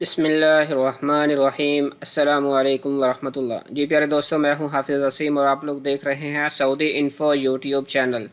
बिस्मिल्लाहिर्रहमानिर्रहीम अस्सलामु अलैकुम वरहमतुल्लाह। जी प्यारे दोस्तों, मैं हूं हाफिज़ वसीम और आप लोग देख रहे हैं सऊदी इन्फो यूट्यूब चैनल।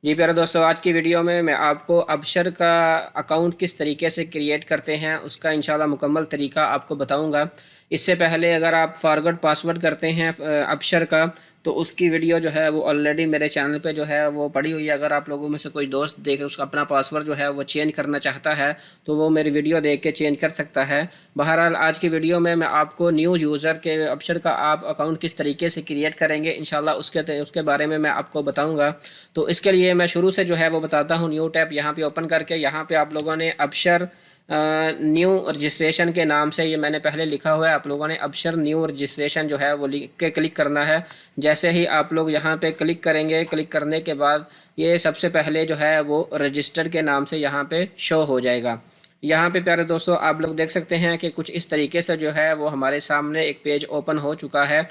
जी प्यारे दोस्तों, आज की वीडियो में मैं आपको अबशर का अकाउंट किस तरीके से क्रिएट करते हैं उसका इंशाल्लाह मुकम्मल तरीका आपको बताऊंगा। इससे पहले अगर आप फॉरगॉट पासवर्ड करते हैं अबशर का, तो उसकी वीडियो जो है वो ऑलरेडी मेरे चैनल पे जो है वो पड़ी हुई है। अगर आप लोगों में से कोई दोस्त देख उसका अपना पासवर्ड जो है वो चेंज करना चाहता है तो वो मेरी वीडियो देख के चेंज कर सकता है। बहरहाल आज की वीडियो में मैं आपको न्यू यूज़र के अबशर का आप अकाउंट किस तरीके से क्रिएट करेंगे इंशाल्लाह उसके बारे में मैं आपको बताऊंगा। तो इसके लिए मैं शुरू से जो है वो बताता हूँ। न्यू टैब यहाँ पे ओपन करके यहाँ पे आप लोगों ने अबशर न्यू रजिस्ट्रेशन के नाम से, ये मैंने पहले लिखा हुआ है, आप लोगों ने अबशर न्यू रजिस्ट्रेशन जो है वो लिख के क्लिक करना है। जैसे ही आप लोग यहाँ पे क्लिक करेंगे, क्लिक करने के बाद ये सबसे पहले जो है वो रजिस्टर के नाम से यहाँ पे शो हो जाएगा। यहाँ पे प्यारे दोस्तों आप लोग देख सकते हैं कि कुछ इस तरीके से जो है वो हमारे सामने एक पेज ओपन हो चुका है।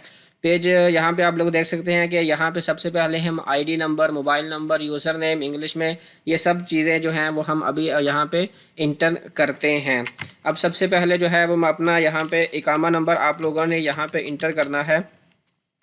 पेज यहाँ पे आप लोग देख सकते हैं कि यहाँ पे सबसे पहले हम ID number, mobile number, user name English में, ये सब चीज़ें जो हैं वो हम अभी यहाँ पे इंटर करते हैं। अब सबसे पहले जो है वो अपना यहाँ पे इकामा नंबर आप लोगों ने यहाँ पे इंटर करना है।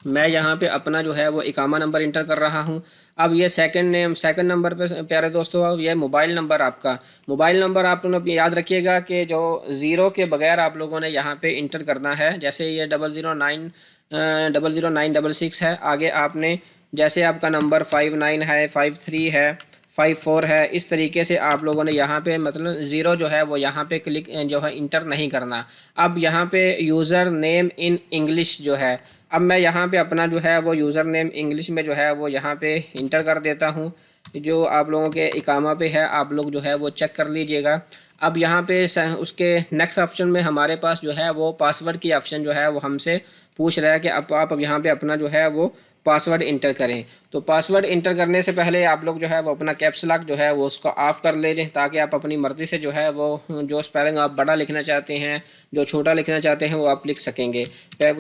मैं यहाँ पे अपना जो है वो इकामा नंबर इंटर कर रहा हूँ। अब ये सेकंड नंबर पे प्यारे दोस्तों, अब ये मोबाइल नंबर, आपका मोबाइल नंबर आप लोगों ने याद रखिएगा कि जो ज़ीरो के बगैर आप लोगों ने यहाँ पे इंटर करना है। जैसे ये 009 00966 है, आगे आपने जैसे आपका नंबर 59 है, 53 है, 54 है, इस तरीके से आप लोगों ने यहाँ पे मतलब ज़ीरो जो है वो यहाँ पे क्लिक जो है इंटर नहीं करना। अब यहाँ पे यूज़र नेम इन इंग्लिश जो है, अब मैं यहाँ पे अपना जो है वो यूज़र नेम इंग्लिश में जो है वो यहाँ पे इंटर कर देता हूँ। जो आप लोगों के इकामा पे है आप लोग जो है वो चेक कर लीजिएगा। अब यहाँ पे उसके नेक्स्ट ऑप्शन में हमारे पास जो है वो पासवर्ड की ऑप्शन जो है वो हमसे पूछ रहा है कि अब आप यहाँ पे अपना जो है वो पासवर्ड इंटर करें। तो पासवर्ड इंटर करने से पहले आप लोग जो है वो अपना कैप्स लॉक जो है वो उसको ऑफ कर ले लें, ताकि आप अपनी मर्ज़ी से जो है वो जो स्पेलिंग आप बड़ा लिखना चाहते हैं, जो छोटा लिखना चाहते हैं वो आप लिख सकेंगे।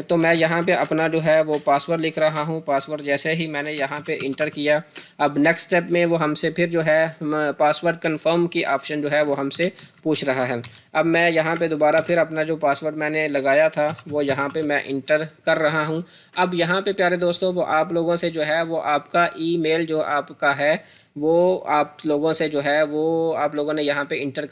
तो मैं यहाँ पे अपना जो है वो पासवर्ड लिख रहा हूँ। पासवर्ड जैसे ही मैंने यहाँ पे इंटर किया, अब नेक्स्ट स्टेप में वो हमसे फिर जो है पासवर्ड कंफर्म की ऑप्शन जो है वो हमसे पूछ रहा है। अब मैं यहाँ पे दोबारा फिर अपना जो पासवर्ड मैंने लगाया था वो यहाँ पे मैं इंटर कर रहा हूँ। अब यहाँ पे प्यारे दोस्तों वो आप लोगों से जो है वो आपका ईमेल जो आपका है वो आप लोगों से जो है वो आप लोगों ने यहाँ पे इंटर,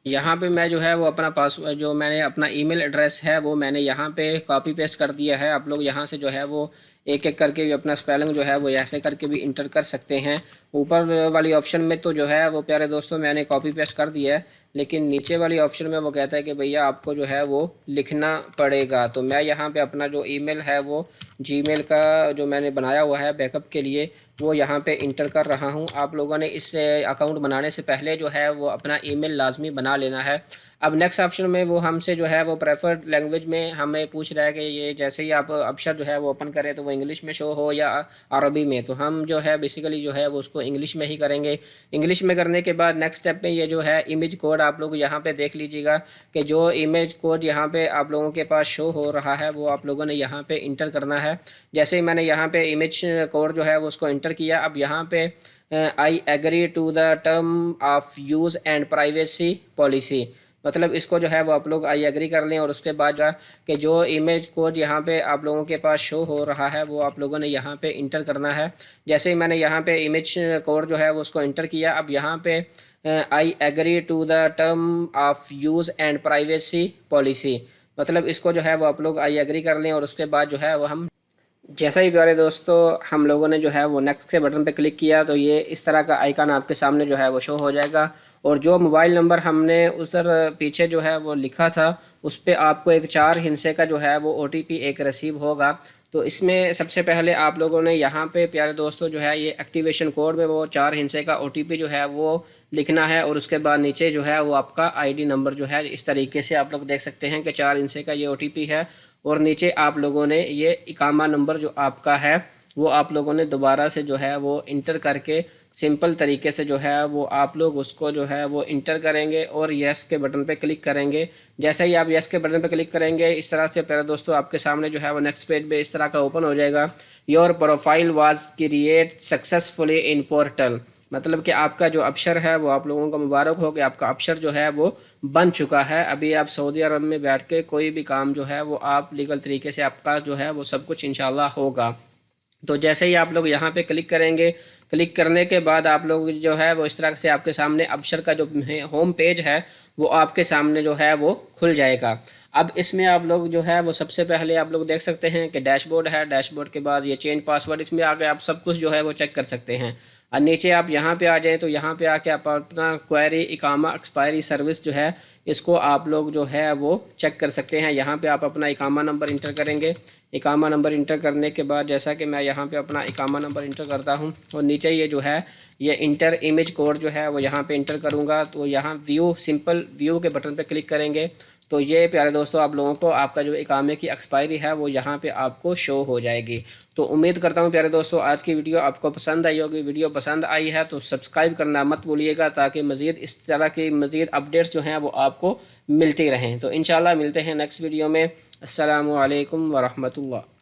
यहाँ पे मैं जो है वो अपना पासवर्ड जो मैंने अपना ईमेल एड्रेस है वो मैंने यहाँ पे कॉपी पेस्ट कर दिया है। आप लोग यहाँ से जो है वो एक एक करके भी अपना स्पेलिंग जो है वो ऐसे करके भी इंटर कर सकते हैं। ऊपर वाली ऑप्शन में तो जो है वो प्यारे दोस्तों मैंने कॉपी पेस्ट कर दिया है, लेकिन नीचे वाली ऑप्शन में वो कहता है कि भैया आपको जो है वो लिखना पड़ेगा। तो मैं यहाँ पे अपना जो ईमेल है वो जीमेल का जो मैंने बनाया हुआ है बैकअप के लिए वो यहाँ पे इंटर कर रहा हूँ। आप लोगों ने इस अकाउंट बनाने से पहले जो है वो अपना ईमेल लाजमी बना लेना है। अब नेक्स्ट ऑप्शन में वो हमसे जो है वो प्रेफर्ड लैंग्वेज में हमें पूछ रहा है कि ये जैसे ही आप अक्षर जो है वो ओपन करें तो वो इंग्लिश में शो हो या अरबी में, तो हम जो है बेसिकली जो है वो उसको इंग्लिश में ही करेंगे। इंग्लिश में करने के बाद नेक्स्ट स्टेप में ये जो है इमेज कोड आप लोग यहाँ पे देख लीजिएगा कि जो इमेज कोड यहाँ पे आप लोगों के पास शो हो रहा है वो आप लोगों ने यहाँ पे इंटर करना है। जैसे ही मैंने यहाँ पे इमेज कोड जो है वो उसको इंटर किया, अब यहाँ पे I agree to the term of use and privacy policy, मतलब इसको जो है वो आप लोग आई एग्री कर लें। और उसके बाद कि जो इमेज कोड यहाँ पे आप लोगों के पास शो हो रहा है वो आप लोगों ने यहाँ पे इंटर करना है। जैसे ही मैंने यहाँ पे इमेज कोड जो है वो उसको इंटर किया, अब यहाँ पे I agree to the term of use and privacy policy, मतलब इसको जो है वो आप लोग आई एग्री कर लें। और उसके बाद जो है वो हम जैसा ही प्यारे दोस्तों हम लोगों ने जो है वो नेक्स्ट के बटन पे क्लिक किया तो ये इस तरह का आइकन आपके सामने जो है वो शो हो जाएगा। और जो मोबाइल नंबर हमने उधर पीछे जो है वो लिखा था उस पर आपको एक 4 हिस्से का जो है वो ओटीपी एक रिसीव होगा। तो इसमें सबसे पहले आप लोगों ने यहाँ पे प्यारे दोस्तों जो है ये एक्टिवेशन कोड में वो 4 हिस्से का ओटीपी जो है वो लिखना है। और उसके बाद नीचे जो है वो आपका आईडी नंबर जो है इस तरीके से आप लोग देख सकते हैं कि 4 हिस्से का ये ओटीपी है। और नीचे आप लोगों ने ये इकामा नंबर जो आपका है वो आप लोगों ने दोबारा से जो है वो इंटर करके सिंपल तरीके से जो है वो आप लोग उसको जो है वो इंटर करेंगे और यस के बटन पे क्लिक करेंगे। जैसे ही आप यस के बटन पे क्लिक करेंगे इस तरह से प्यारे दोस्तों आपके सामने जो है वो नेक्स्ट पेज पे इस तरह का ओपन हो जाएगा। Your profile was create successfully in portal, मतलब कि आपका जो अबशर है वो आप लोगों को मुबारक हो कि आपका अबशर जो है वो बन चुका है। अभी आप सऊदी अरब में बैठ के कोई भी काम जो है वो आप लीगल तरीके से आपका जो है वो सब कुछ इंशाल्लाह होगा। तो जैसे ही आप लोग यहाँ पे क्लिक करेंगे, क्लिक करने के बाद आप लोग जो है वो इस तरह से आपके सामने अबशर का जो होम पेज है वो आपके सामने जो है वो खुल जाएगा। अब इसमें आप लोग जो है वो सबसे पहले आप लोग देख सकते हैं कि डैशबोर्ड है, डैशबोर्ड के बाद ये चेंज पासवर्ड, इसमें आगे आप सब कुछ जो है वो चेक कर सकते हैं। और नीचे आप यहाँ पे आ जाएँ तो यहाँ पे आके आप अपना क्वेरी इकामा एक्सपायरी सर्विस जो है इसको आप लोग जो है वो चेक कर सकते हैं। यहाँ पे आप अपना इकामा नंबर इंटर करेंगे। इकामा नंबर इंटर करने के बाद जैसा कि मैं यहाँ पे अपना इकामा नंबर इंटर करता हूँ और नीचे ये जो है ये इंटर इमेज कोड जो है वो यहाँ पे इंटर करूँगा। तो यहाँ व्यू सिंपल व्यू के बटन पे क्लिक करेंगे तो ये प्यारे दोस्तों आप लोगों को आपका जो इकामे की एक्सपायरी है वो यहाँ पे आपको शो हो जाएगी। तो उम्मीद करता हूँ प्यारे दोस्तों आज की वीडियो आपको पसंद आई होगी। वीडियो पसंद आई है तो सब्सक्राइब करना मत भूलिएगा ताकि मज़ीद इस तरह की मज़ीद अपडेट्स जो हैं वो आपको मिलती रहें। तो इंशाल्लाह मिलते हैं नेक्स्ट वीडियो में। अस्सलामु अलैकुम वरहमतुल्लाह।